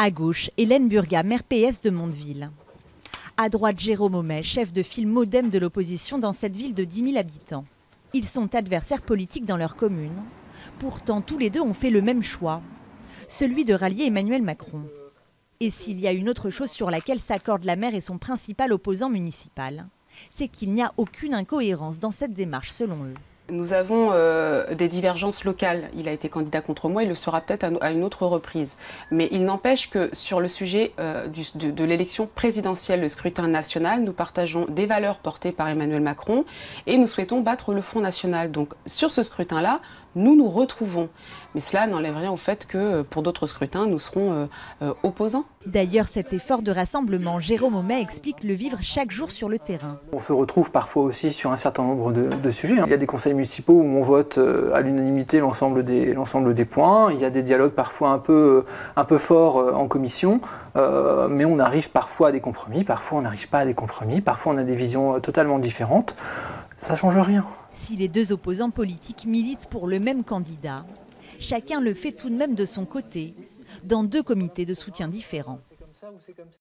À gauche, Hélène Burga, maire PS de Mondeville. À droite, Jérôme Aumet, chef de file MoDem de l'opposition dans cette ville de 10 000 habitants. Ils sont adversaires politiques dans leur commune. Pourtant, tous les deux ont fait le même choix, celui de rallier Emmanuel Macron. Et s'il y a une autre chose sur laquelle s'accordent la maire et son principal opposant municipal, c'est qu'il n'y a aucune incohérence dans cette démarche selon eux. Nous avons des divergences locales. Il a été candidat contre moi, il le sera peut-être à une autre reprise. Mais il n'empêche que sur le sujet de l'élection présidentielle, le scrutin national, nous partageons des valeurs portées par Emmanuel Macron et nous souhaitons battre le Front National. Donc sur ce scrutin-là, nous nous retrouvons. Mais cela n'enlève rien au fait que pour d'autres scrutins, nous serons opposants. D'ailleurs, cet effort de rassemblement, Jérôme Aumet explique le vivre chaque jour sur le terrain. On se retrouve parfois aussi sur un certain nombre de sujets. Il y a des conseils municipaux où on vote à l'unanimité l'ensemble des points. Il y a des dialogues parfois un peu forts en commission, mais on arrive parfois à des compromis, parfois on n'arrive pas à des compromis, parfois on a des visions totalement différentes. Ça ne change rien. Si les deux opposants politiques militent pour le même candidat, chacun le fait tout de même de son côté, dans deux comités de soutien différents.